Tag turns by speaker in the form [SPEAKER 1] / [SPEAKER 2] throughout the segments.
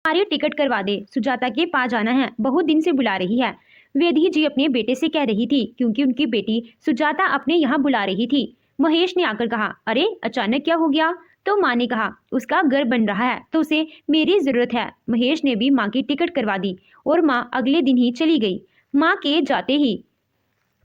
[SPEAKER 1] हमारी टिकट करवा दे, सुजाता के पास जाना है, बहुत दिन से बुला रही है। वेदी जी अपने बेटे से कह रही थी क्योंकि उनकी बेटी सुजाता अपने यहाँ बुला रही थी। महेश ने आकर कहा, अरे अचानक क्या हो गया? तो माँ ने कहा, उसका घर बन रहा है तो उसे मेरी जरूरत है। महेश ने भी माँ की टिकट करवा दी और माँ अगले दिन ही चली गई। माँ के जाते ही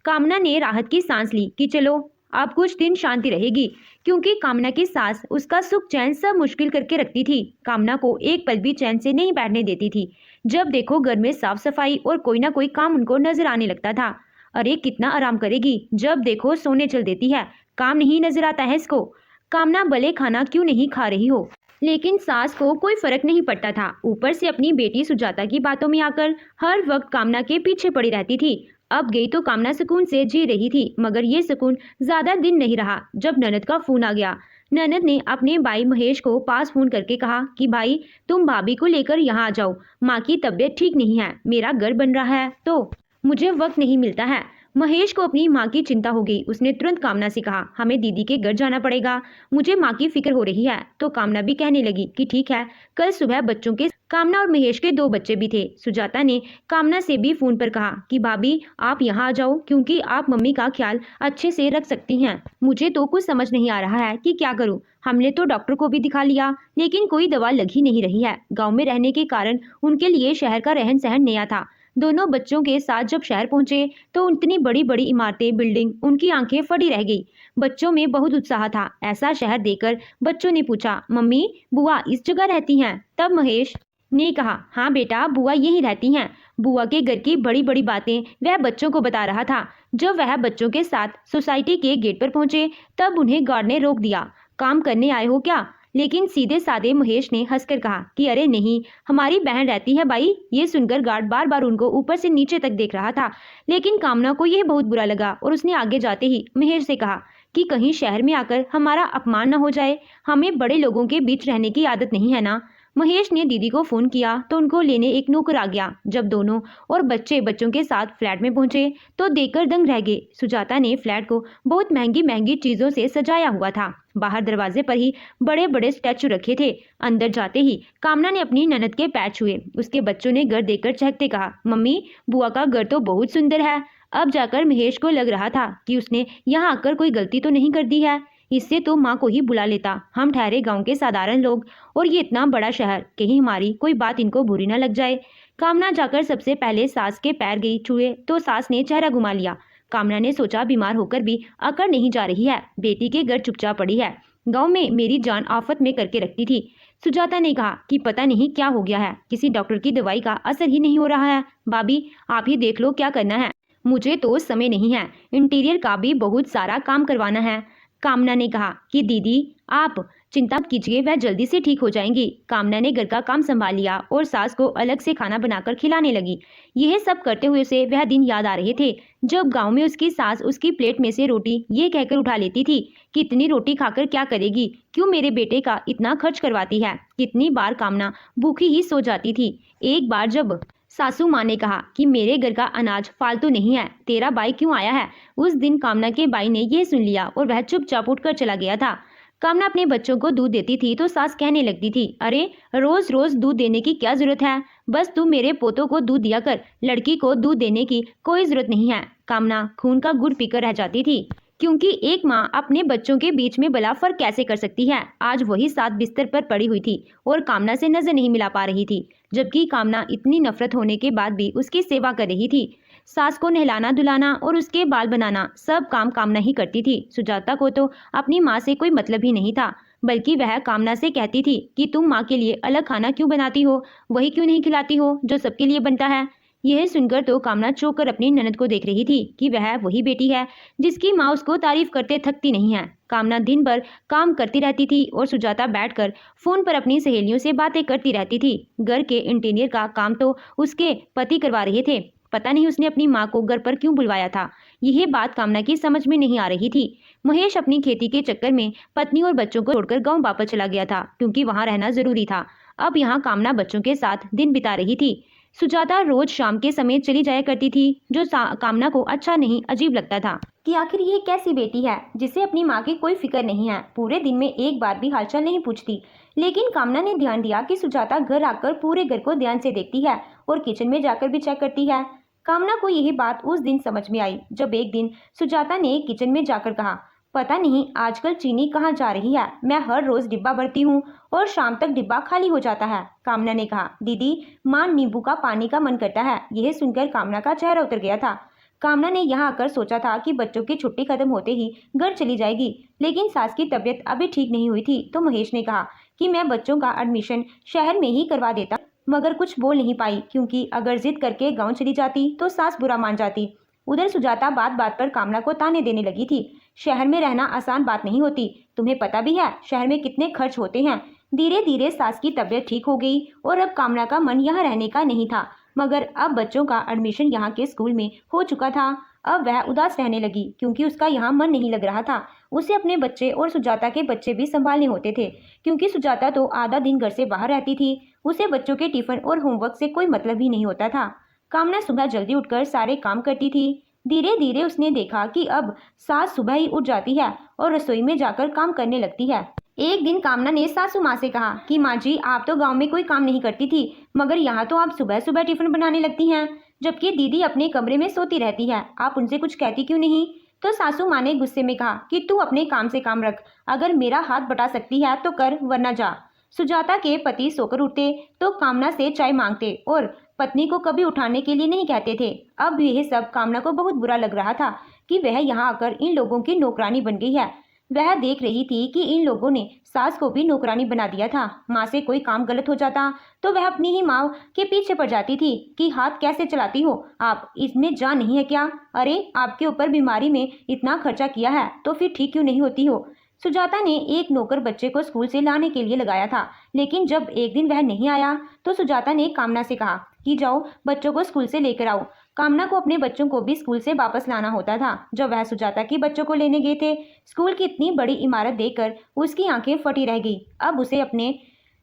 [SPEAKER 1] कामना ने राहत की सांस ली कि चलो अब कुछ दिन शांति रहेगी, क्योंकि कामना की सास उसका सुख चैन सब मुश्किल करके रखती थी। कामना को एक पल भी चैन से नहीं बैठने देती थी। जब देखो घर में साफ सफाई और कोई ना कोई काम उनको नजर आने लगता था। अरे कितना आराम करेगी, जब देखो सोने चल देती है, काम नहीं नजर आता है इसको। कामना भले खाना क्यों नहीं खा रही हो, लेकिन सास को कोई फर्क नहीं पड़ता था। ऊपर से अपनी बेटी सुजाता की बातों में आकर हर वक्त कामना के पीछे पड़ी रहती थी। अब गई तो कामना सुकून से जी रही थी, मगर ये सुकून ज्यादा दिन नहीं रहा। जब ननद का फोन आ गया, ननद ने अपने भाई महेश को पास फोन करके कहा कि भाई तुम भाभी को लेकर यहाँ आ जाओ, माँ की तबीयत ठीक नहीं है, मेरा घर बन रहा है तो मुझे वक्त नहीं मिलता है। महेश को अपनी माँ की चिंता हो गई। उसने तुरंत कामना से कहा, हमें दीदी के घर जाना पड़ेगा, मुझे माँ की फिक्र हो रही है। तो कामना भी कहने लगी कि ठीक है, कल सुबह बच्चों के कामना और महेश के 2 बच्चे भी थे। सुजाता ने कामना से भी फोन पर कहा कि भाभी आप यहाँ आ जाओ, क्योंकि आप मम्मी का ख्याल अच्छे से रख सकती हैं। मुझे तो कुछ समझ नहीं आ रहा है कि क्या करूँ। हमने तो डॉक्टर को भी दिखा लिया, लेकिन कोई दवा लग ही नहीं रही है। गाँव में रहने के कारण उनके लिए शहर का रहन सहन नया था। दोनों बच्चों के साथ जब शहर पहुंचे तो इतनी बड़ी बड़ी इमारतें, बिल्डिंग, उनकी आंखें फटी रह गई। बच्चों में बहुत उत्साह था। ऐसा शहर देखकर बच्चों ने पूछा, मम्मी बुआ इस जगह रहती हैं? तब महेश ने कहा, हाँ बेटा, बुआ यहीं रहती हैं। बुआ के घर की बड़ी बड़ी बातें वह बच्चों को बता रहा था। जब वह बच्चों के साथ सोसाइटी के गेट पर पहुंचे तब उन्हें गार्ड ने रोक दिया। काम करने आए हो क्या? लेकिन सीधे साधे महेश ने हंसकर कहा कि अरे नहीं, हमारी बहन रहती है भाई। ये सुनकर गार्ड बार बार उनको ऊपर से नीचे तक देख रहा था, लेकिन कामना को यह बहुत बुरा लगा और उसने आगे जाते ही महेश से कहा कि कहीं शहर में आकर हमारा अपमान न हो जाए, हमें बड़े लोगों के बीच रहने की आदत नहीं है ना। महेश ने दीदी को फोन किया तो उनको लेने एक नौकर आ गया। जब दोनों और बच्चों के साथ फ्लैट में पहुंचे तो देखकर दंग रह गए। सुजाता ने फ्लैट को बहुत महंगी महंगी चीजों से सजाया हुआ था। बाहर दरवाजे पर ही बड़े बड़े स्टैचू रखे थे। अंदर जाते ही कामना ने अपनी ननद के पैर छुए। उसके बच्चों ने घर देखकर चहकते कहा, मम्मी बुआ का घर तो बहुत सुंदर है। अब जाकर महेश को लग रहा था कि उसने यहाँ आकर कोई गलती तो नहीं कर दी है। इससे तो माँ को ही बुला लेता। हम ठहरे गांव के साधारण लोग और ये इतना बड़ा शहर, कहीं हमारी कोई बात इनको बुरी ना लग जाए। कामना जाकर सबसे पहले सास के पैर गई छुए तो सास ने चेहरा घुमा लिया। कामना ने सोचा बीमार होकर भी अकड़ नहीं जा रही है, बेटी के घर चुपचाप पड़ी है। गांव में मेरी जान आफत में करके रखती थी। सुजाता ने कहा कि पता नहीं क्या हो गया है, किसी डॉक्टर की दवाई का असर ही नहीं हो रहा है। भाभी आप ही देख लो क्या करना है, मुझे तो समय नहीं है, इंटीरियर का भी बहुत सारा काम करवाना है। कामना ने कहा कि दीदी आप चिंता मत कीजिए, वह जल्दी से ठीक हो जाएंगी। कामना ने घर का काम संभाल लिया और सास को अलग से खाना बनाकर खिलाने लगी। यह सब करते हुए उसे वह दिन याद आ रहे थे जब गांव में उसकी सास उसकी प्लेट में से रोटी ये कहकर उठा लेती थी कि इतनी रोटी खाकर क्या करेगी, क्यों मेरे बेटे का इतना खर्च करवाती है। कितनी बार कामना भूखी ही सो जाती थी। एक बार जब सासू माँ ने कहा कि मेरे घर का अनाज फालतू नहीं है, तेरा भाई क्यों आया है, उस दिन कामना के भाई ने यह सुन लिया और वह चुपचाप उठकर चला गया था। कामना अपने बच्चों को दूध देती थी तो सास कहने लगती थी, अरे रोज रोज दूध देने की क्या जरूरत है, बस तू मेरे पोतों को दूध दिया कर, लड़की को दूध देने की कोई जरूरत नहीं है। कामना खून का गुड़ पीकर रह जाती थी, क्योंकि एक माँ अपने बच्चों के बीच में भला फर्क कैसे कर सकती है। आज वही साथ बिस्तर पर पड़ी हुई थी और कामना से नजर नहीं मिला पा रही थी, जबकि कामना इतनी नफरत होने के बाद भी उसकी सेवा कर रही थी। सास को नहलाना धुलाना और उसके बाल बनाना सब काम कामना ही करती थी। सुजाता को तो अपनी माँ से कोई मतलब ही नहीं था, बल्कि वह कामना से कहती थी कि तुम माँ के लिए अलग खाना क्यों बनाती हो, वही क्यों नहीं खिलाती हो जो सबके लिए बनता है। यह सुनकर तो कामना चौंक कर अपनी ननद को देख रही थी कि वह वही बेटी है जिसकी माँ उसको तारीफ करते थकती नहीं है। कामना दिन भर काम करती रहती थी और सुजाता बैठकर फोन पर अपनी सहेलियों से बातें करती रहती थी। घर के इंटीरियर का काम तो उसके पति करवा रहे थे। पता नहीं उसने अपनी माँ को घर पर क्यों बुलवाया था। यह बात कामना की समझ में नहीं आ रही थी। महेश अपनी खेती के चक्कर में पत्नी और बच्चों को छोड़कर गांव वापस चला गया था, क्योंकि वहां रहना जरूरी था। अब यहाँ कामना बच्चों के साथ दिन बिता रही थी। सुजाता रोज शाम के समय चली जाया करती थी, जो कामना को अच्छा नहीं अजीब लगता था कि आखिर ये कैसी बेटी है जिसे अपनी माँ की कोई फिक्र नहीं है, पूरे दिन में एक बार भी हालचाल नहीं पूछती। लेकिन कामना ने ध्यान दिया कि सुजाता घर आकर पूरे घर को ध्यान से देखती है और किचन में जाकर भी चेक करती है। कामना को यही बात उस दिन समझ में आई जब एक दिन सुजाता ने किचन में जाकर कहा, पता नहीं आजकल चीनी कहाँ जा रही है, मैं हर रोज डिब्बा भरती हूँ और शाम तक डिब्बा खाली हो जाता है। कामना ने कहा, दीदी मां नींबू का पानी का मन करता है। यह सुनकर कामना का चेहरा उतर गया था। कामना ने यहाँ आकर सोचा था कि बच्चों की छुट्टी खत्म होते ही घर चली जाएगी, लेकिन सास की तबीयत अभी ठीक नहीं हुई थी तो महेश ने कहा कि मैं बच्चों का एडमिशन शहर में ही करवा देता, मगर कुछ बोल नहीं पाई क्योंकि अगर जिद करके गांव चली जाती तो सास बुरा मान जाती। उधर सुजाता बात बात पर कामना को ताने देने लगी थी। शहर में रहना आसान बात नहीं होती, तुम्हें पता भी है शहर में कितने खर्च होते हैं। धीरे धीरे सास की तबीयत ठीक हो गई और अब कामना का मन यहाँ रहने का नहीं था, मगर अब बच्चों का एडमिशन यहाँ के स्कूल में हो चुका था। अब वह उदास रहने लगी क्योंकि उसका यहाँ मन नहीं लग रहा था। उसे अपने बच्चे और सुजाता के बच्चे भी संभालने होते थे क्योंकि सुजाता तो आधा दिन घर से बाहर रहती थी। उसे बच्चों के टिफिन और होमवर्क से कोई मतलब ही नहीं होता था। कामना सुबह जल्दी उठकर सारे काम करती थी। धीरे धीरे उसने देखा कि अब सास सुबह ही उठ जाती है और रसोई में जाकर काम करने लगती है। एक दिन कामना ने सासू माँ से कहा कि माँ जी आप तो गांव में कोई काम नहीं करती थी, मगर यहाँ तो आप सुबह सुबह टिफिन बनाने लगती हैं, जबकि दीदी अपने कमरे में सोती रहती है, आप उनसे कुछ कहती क्यों नहीं। तो सासू माँ ने गुस्से में कहा कि तू अपने काम से काम रख, अगर मेरा हाथ बटा सकती है तो कर वरना जा। सुजाता के पति सोकर उठते तो कामना से चाय मांगते और पत्नी को कभी उठाने के लिए नहीं कहते थे। अब यह सब कामना को बहुत बुरा लग रहा था कि वह यहाँ आकर इन लोगों की नौकरानी बन गई है। वह देख रही थी कि इन लोगों ने सास को भी नौकरानी बना दिया था। माँ से कोई काम गलत हो जाता तो वह अपनी ही माँ के पीछे पड़ जाती थी कि हाथ कैसे चलाती हो आप, इसमें जान नहीं है क्या, अरे आपके ऊपर बीमारी में इतना खर्चा किया है तो फिर ठीक क्यों नहीं होती हो। सुजाता ने एक नौकर बच्चे को स्कूल से लाने के लिए लगाया था, लेकिन जब एक दिन वह नहीं आया तो सुजाता ने कामना से कहा कि जाओ बच्चों को स्कूल से लेकर आओ। कामना को अपने बच्चों को भी स्कूल से वापस लाना होता था। जब वह सुजाता की बच्चों को लेने गए थे, स्कूल की इतनी बड़ी इमारत देखकर उसकी आंखें फटी रह गई। अब उसे अपने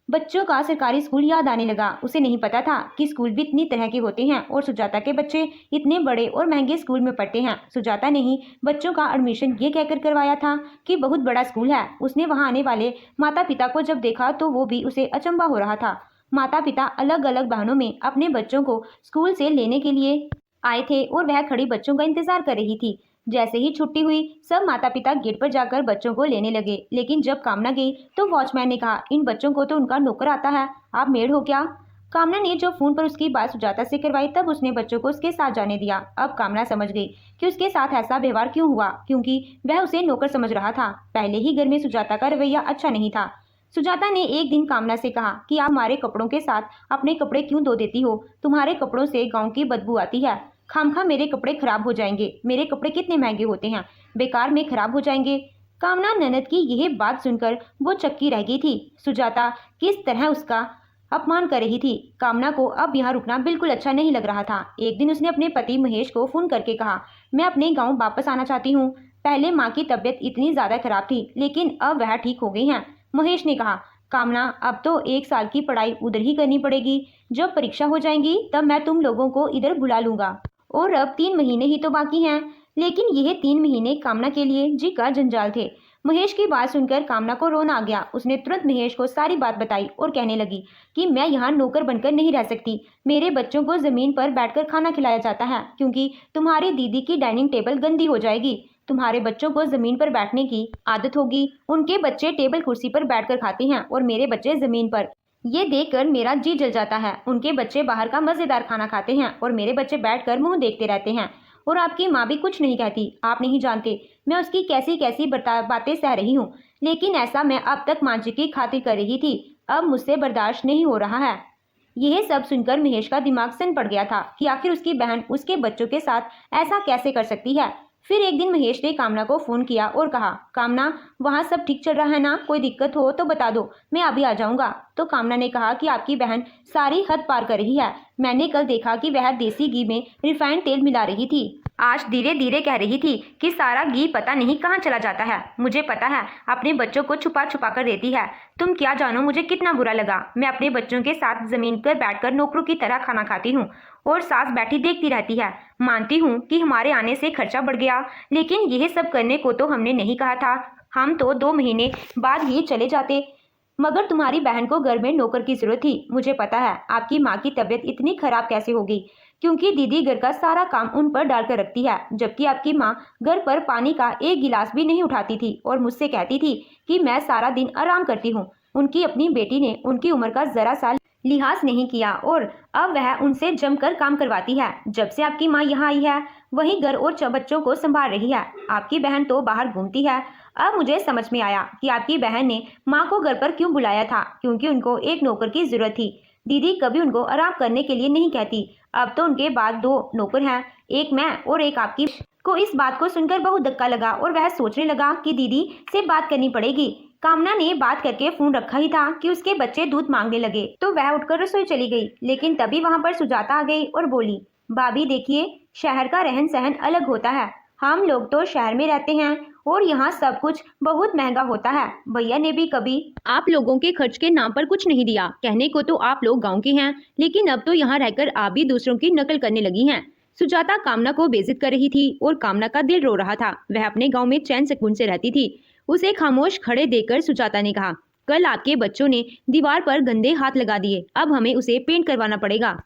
[SPEAKER 1] बच्चों का सरकारी स्कूल याद आने लगा। उसे नहीं पता था कि स्कूल भी इतनी तरह के होते हैं और सुजाता के बच्चे इतने बड़े और महंगे स्कूल में पढ़ते हैं। सुजाता ने ही बच्चों का एडमिशन ये कहकर करवाया था कि बहुत बड़ा स्कूल है। उसने वहां आने वाले माता पिता को जब देखा तो वो भी उसे अचंभा हो रहा था। माता पिता अलग अलग वाहनों में अपने बच्चों को स्कूल से लेने के लिए आए थे और वह खड़ी बच्चों का इंतजार कर रही थी। जैसे ही छुट्टी हुई सब माता पिता गेट पर जाकर बच्चों को लेने लगे, लेकिन जब कामना गई तो वॉचमैन ने कहा इन बच्चों को तो उनका नौकर आता है, आप मेड हो क्या। कामना ने जो फोन पर उसकी बात सुजाता से करवाई तब उसने बच्चों को उसके साथ जाने दिया। अब कामना समझ गई कि उसके साथ ऐसा व्यवहार क्यों हुआ, क्योंकि वह उसे नौकर समझ रहा था। पहले ही घर में सुजाता का रवैया अच्छा नहीं था। सुजाता ने एक दिन कामना से कहा कि आप हमारे कपड़ों के साथ अपने कपड़े क्यों धो देती हो, तुम्हारे कपड़ों से गाँव की बदबू आती है, खामखा मेरे कपड़े खराब हो जाएंगे, मेरे कपड़े कितने महंगे होते हैं, बेकार में खराब हो जाएंगे। कामना ननद की यह बात सुनकर वो चक्की रह गई थी। सुजाता किस तरह उसका अपमान कर रही थी। कामना को अब यहाँ रुकना बिल्कुल अच्छा नहीं लग रहा था। एक दिन उसने अपने पति महेश को फोन करके कहा मैं अपने गाँव वापस आना चाहती हूँ। पहले माँ की तबीयत इतनी ज्यादा खराब थी, लेकिन अब वह ठीक हो गई हैं। महेश ने कहा कामना अब तो 1 साल की पढ़ाई उधर ही करनी पड़ेगी, जब परीक्षा हो जाएंगी तब मैं तुम लोगों को इधर बुला लूंगा, और अब 3 महीने ही तो बाकी हैं। लेकिन यह 3 महीने कामना के लिए जी का जंजाल थे। महेश की बात सुनकर कामना को रोना आ गया। उसने तुरंत महेश को सारी बात बताई और कहने लगी कि मैं यहाँ नौकर बनकर नहीं रह सकती। मेरे बच्चों को जमीन पर बैठकर खाना खिलाया जाता है क्योंकि तुम्हारी दीदी की डाइनिंग टेबल गंदी हो जाएगी। तुम्हारे बच्चों को जमीन पर बैठने की आदत होगी। उनके बच्चे टेबल कुर्सी पर बैठकर खाते हैं और मेरे बच्चे जमीन पर। ये देखकर मेरा जी जल जाता है। उनके बच्चे बाहर का मजेदार खाना खाते हैं और मेरे बच्चे बैठकर मुंह देखते रहते हैं। और आपकी माँ भी कुछ नहीं कहती। आप नहीं जानते मैं उसकी कैसी कैसी बातें सह रही हूँ, लेकिन ऐसा मैं अब तक माँ जी की खातिर कर रही थी, अब मुझसे बर्दाश्त नहीं हो रहा है। यह सब सुनकर महेश का दिमाग सन पड़ गया था कि आखिर उसकी बहन उसके बच्चों के साथ ऐसा कैसे कर सकती है। फिर एक दिन महेश ने कामना को फोन किया और कहा कामना वहाँ सब ठीक चल रहा है ना, कोई दिक्कत हो तो बता दो, मैं अभी आ जाऊंगा। तो कामना ने कहा कि आपकी बहन सारी हद पार कर रही है। मैंने कल देखा कि वह देसी घी में रिफाइंड तेल मिला रही थी। आज धीरे धीरे कह रही थी कि सारा घी पता नहीं कहाँ चला जाता है। मुझे पता है अपने बच्चों को छुपा छुपा कर देती है। तुम क्या जानो मुझे कितना बुरा लगा। मैं अपने बच्चों के साथ जमीन पर बैठकर नौकरों की तरह खाना खाती हूँ और सास बैठी देखती रहती है। मानती हूँ कि हमारे आने से खर्चा बढ़ गया, लेकिन यह सब करने को तो हमने नहीं कहा था। हम तो 2 महीने बाद ही चले जाते। मगर तुम्हारी बहन को घर में नौकर की जरूरत थी। मुझे पता है आपकी माँ की तबीयत इतनी खराब कैसे हो गई, क्योंकि दीदी घर का सारा काम उन पर डालकर रखती है, जबकि आपकी माँ घर पर पानी का एक गिलास भी नहीं उठाती थी और मुझसे कहती थी कि मैं सारा दिन आराम करती हूँ। उनकी अपनी बेटी ने उनकी उम्र का जरा सा लिहाज नहीं किया और अब वह उनसे जमकर काम करवाती है। जब से आपकी माँ यहाँ आई है वही घर और बच्चों को संभाल रही है। आपकी बहन तो बाहर घूमती है। अब मुझे समझ में आया कि आपकी बहन ने माँ को घर पर क्यों बुलाया था, क्योंकि उनको एक नौकर की जरूरत थी। दीदी कभी उनको आराम करने के लिए नहीं कहती। अब तो उनके बाद 2 नौकर हैं, एक मैं और एक आपकी। को इस बात को सुनकर बहुत धक्का लगा और वह सोचने लगा कि दीदी से बात करनी पड़ेगी। कामना ने बात करके फोन रखा ही था कि उसके बच्चे दूध मांगने लगे, तो वह उठकर रसोई चली गई। लेकिन तभी वहां पर सुजाता आ गई और बोली, भाभी देखिए, शहर का रहन सहन अलग होता है। हम लोग तो शहर में रहते हैं और यहाँ सब कुछ बहुत महंगा होता है। भैया ने भी कभी आप लोगों के खर्च के नाम पर कुछ नहीं दिया। कहने को तो आप लोग गांव के हैं, लेकिन अब तो यहाँ रहकर आप भी दूसरों की नकल करने लगी हैं। सुजाता कामना को बेइज्जत कर रही थी और कामना का दिल रो रहा था। वह अपने गांव में चैन सुकून से रहती थी। उसे खामोश खड़े देखकर सुजाता ने कहा, कल आपके बच्चों ने दीवार पर गंदे हाथ लगा दिए, अब हमें उसे पेंट करवाना पड़ेगा।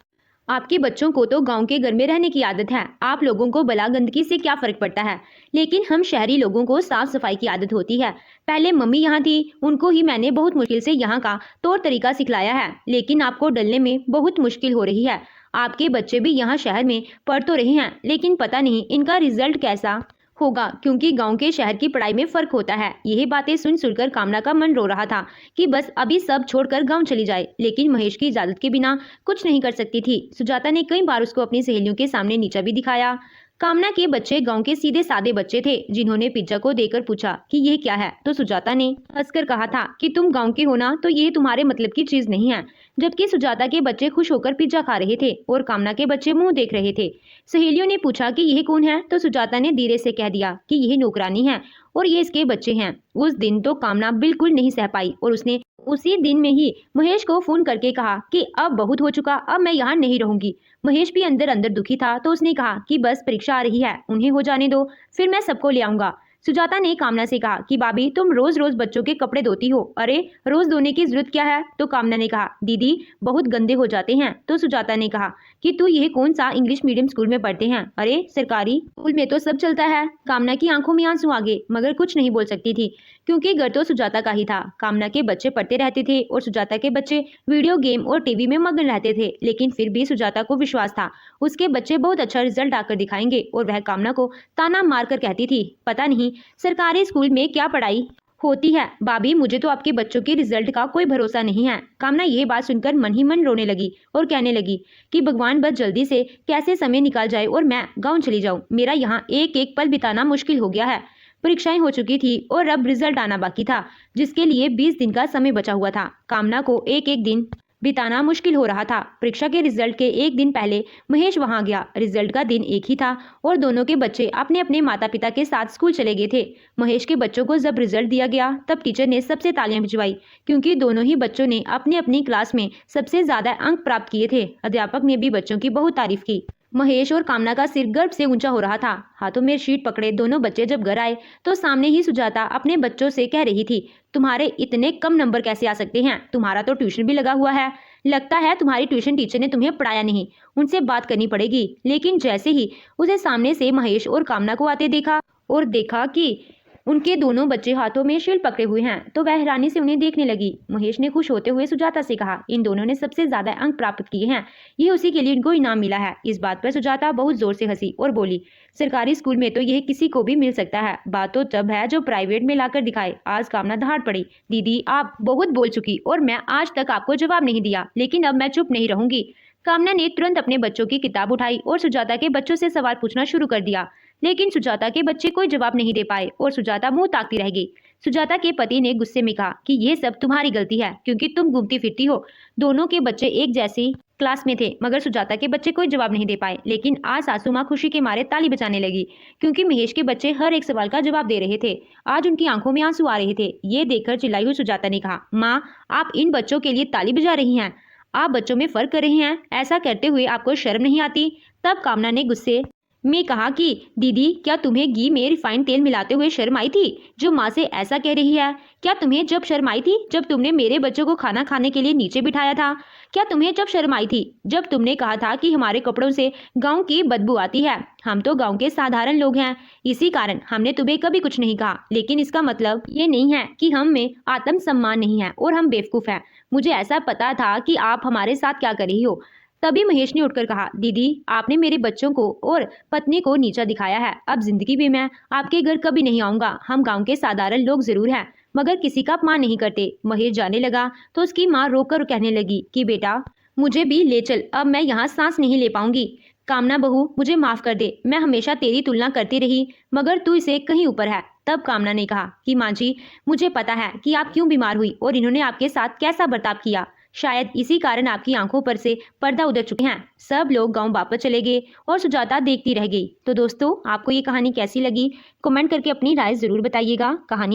[SPEAKER 1] आपके बच्चों को तो गांव के घर में रहने की आदत है, आप लोगों को भला गंदगी से क्या फर्क पड़ता है, लेकिन हम शहरी लोगों को साफ सफाई की आदत होती है। पहले मम्मी यहाँ थी, उनको ही मैंने बहुत मुश्किल से यहाँ का तौर तरीका सिखलाया है, लेकिन आपको डलने में बहुत मुश्किल हो रही है। आपके बच्चे भी यहाँ शहर में पढ़ तो रहे हैं, लेकिन पता नहीं इनका रिजल्ट कैसा होगा, क्योंकि गांव के शहर की पढ़ाई में फर्क होता है। यही बातें सुनकर कामना का मन रो रहा था कि बस अभी सब छोड़कर गांव चली जाए, लेकिन महेश की इजाजत के बिना कुछ नहीं कर सकती थी। सुजाता ने कई बार उसको अपनी सहेलियों के सामने नीचा भी दिखाया। कामना के बच्चे गांव के सीधे सादे बच्चे थे, जिन्होंने पिज्जा को देखकर पूछा कि यह क्या है, तो सुजाता ने हंसकर कहा था कि तुम गांव के हो ना, तो ये तुम्हारे मतलब की चीज नहीं है। जबकि सुजाता के बच्चे खुश होकर पिज्जा खा रहे थे और कामना के बच्चे मुंह देख रहे थे। सहेलियों ने पूछा कि यह कौन है, तो सुजाता ने धीरे से कह दिया कि यह नौकरानी है और ये इसके बच्चे हैं। उस दिन तो कामना बिल्कुल नहीं सह पाई और उसने उसी दिन में ही महेश को फोन करके कहा कि अब बहुत हो चुका, अब मैं यहाँ नहीं रहूंगी। महेश भी अंदर अंदर दुखी था, तो उसने कहा कि बस परीक्षा आ रही है, उन्हें हो जाने दो, फिर मैं सबको ले आऊंगा। सुजाता ने कामना से कहा कि भाभी तुम रोज रोज बच्चों के कपड़े धोती हो। अरे रोज धोने की जरूरत क्या है, तो कामना ने कहा दीदी बहुत गंदे हो जाते हैं। तो सुजाता ने कहा कि तू यह कौन सा इंग्लिश मीडियम स्कूल में पढ़ते हैं, अरे सरकारी स्कूल में तो सब चलता है। कामना की आंखों में आंसू आ गए, मगर कुछ नहीं बोल सकती थी, क्योंकि घर तो सुजाता का ही था। कामना के बच्चे पढ़ते रहते थे और सुजाता के बच्चे वीडियो गेम और टीवी में मगन रहते थे, लेकिन फिर भी सुजाता को विश्वास था उसके बच्चे बहुत अच्छा रिजल्ट आकर दिखाएंगे, और वह कामना को ताना मारकर कहती थी, पता नहीं सरकारी स्कूल में क्या पढ़ाई होती है, भाभी मुझे तो आपके बच्चों के रिजल्ट का कोई भरोसा नहीं है। कामना यह बात सुनकर मन ही मन रोने लगी और कहने लगी कि भगवान बस जल्दी से कैसे समय निकाल जाए और मैं गाँव चली जाऊँ। मेरा यहाँ एक एक पल बिताना मुश्किल हो गया है। परीक्षाएं हो चुकी थी और अब रिजल्ट आना बाकी था, जिसके लिए 20 दिन का समय बचा हुआ था। कामना को एक एक दिन बिताना मुश्किल हो रहा था। परीक्षा के रिजल्ट के एक दिन पहले महेश वहां गया। रिजल्ट का दिन एक ही था और दोनों के बच्चे अपने अपने माता पिता के साथ स्कूल चले गए थे। महेश के बच्चों को जब रिजल्ट दिया गया तब टीचर ने सबसे तालियां भिजवाई, क्योंकि दोनों ही बच्चों ने अपनी अपनी क्लास में सबसे ज्यादा अंक प्राप्त किए थे। अध्यापक ने भी बच्चों की बहुत तारीफ की। महेश और कामना का सिर गर्व से ऊंचा हो रहा था। हाथों में शीट पकड़े दोनों बच्चे जब घर आए तो सामने ही सुजाता अपने बच्चों से कह रही थी, तुम्हारे इतने कम नंबर कैसे आ सकते हैं, तुम्हारा तो ट्यूशन भी लगा हुआ है, लगता है तुम्हारी ट्यूशन टीचर ने तुम्हें पढ़ाया नहीं, उनसे बात करनी पड़ेगी। लेकिन जैसे ही उसे सामने से महेश और कामना को आते देखा और देखा कि उनके दोनों बच्चे हाथों में शील्ड पकड़े हुए हैं, तो वह हैरानी से उन्हें देखने लगी। महेश ने खुश होते हुए सुजाता से कहा, इन दोनों ने सबसे ज्यादा अंक प्राप्त किए हैं, ये उसी के लिए इनको इनाम मिला है। इस बात पर सुजाता बहुत जोर से हंसी और बोली, सरकारी स्कूल में तो यह किसी को भी मिल सकता है, बात तो तब है जो प्राइवेट में लाकर दिखाए। आज कामना दहाड़ पड़ी, दीदी आप बहुत बोल चुकी और मैं आज तक आपको जवाब नहीं दिया, लेकिन अब मैं चुप नहीं रहूंगी। कामना ने तुरंत अपने बच्चों की किताब उठाई और सुजाता के बच्चों से सवाल पूछना शुरू कर दिया, लेकिन सुजाता के बच्चे कोई जवाब नहीं दे पाए और सुजाता मुंह ताकती रह गई। सुजाता के पति ने गुस्से में कहा कि ये सब तुम्हारी गलती है, क्योंकि तुम घूमती फिरती हो। दोनों के बच्चे एक जैसी क्लास में थे, मगर सुजाता के बच्चे कोई जवाब नहीं दे पाए। लेकिन आज सासू माँ खुशी के मारे ताली बजाने लगी, क्योंकि महेश के बच्चे हर एक सवाल का जवाब दे रहे थे। आज उनकी आंखों में आंसू आ रहे थे। ये देखकर चिल्लाई हुई सुजाता ने कहा, माँ आप इन बच्चों के लिए ताली बजा रही हैं, आप बच्चों में फर्क कर रही हैं, ऐसा करते हुए आपको शर्म नहीं आती। तब कामना ने गुस्से मैं कहा कि दीदी, क्या तुम्हें घी में रिफाइंड तेल मिलाते हुए शर्म आई थी जो माँ से ऐसा कह रही है? क्या तुम्हें जब शर्म आई थी जब तुमने मेरे बच्चों को खाना खाने के लिए नीचे बिठाया था? क्या तुम्हें जब शर्म आई थी जब तुमने कहा था कि हमारे कपड़ों से गांव की बदबू आती है? हम तो गांव के साधारण लोग हैं, इसी कारण हमने तुम्हें कभी कुछ नहीं कहा, लेकिन इसका मतलब ये नहीं है कि हम में आत्मसम्मान नहीं है और हम बेवकूफ हैं। मुझे ऐसा पता था कि आप हमारे साथ क्या कर रही हो। तभी महेश ने उठकर कहा, दीदी, आपने मेरे बच्चों को और पत्नी को नीचा दिखाया है। अब जिंदगी में मैं आपके घर कभी नहीं आऊंगा। हम गांव के साधारण लोग जरूर हैं, मगर किसी का अपमान नहीं करते। महेश जाने लगा तो उसकी माँ रोककर कहने लगी कि बेटा, मुझे भी ले चल, अब मैं यहाँ सांस नहीं ले पाऊंगी। कामना बहू, मुझे माफ कर दे, मैं हमेशा तेरी तुलना करती रही, मगर तू इसे कहीं ऊपर है। तब कामना ने कहा कि माँ जी, मुझे पता है कि आप क्यों बीमार हुई और इन्होंने आपके साथ कैसा बर्ताव किया। शायद इसी कारण आपकी आंखों पर से पर्दा उतर चुके हैं। सब लोग गांव वापस चले गए और सुजाता देखती रह गई। तो दोस्तों, आपको ये कहानी कैसी लगी? कमेंट करके अपनी राय जरूर बताइएगा। कहानी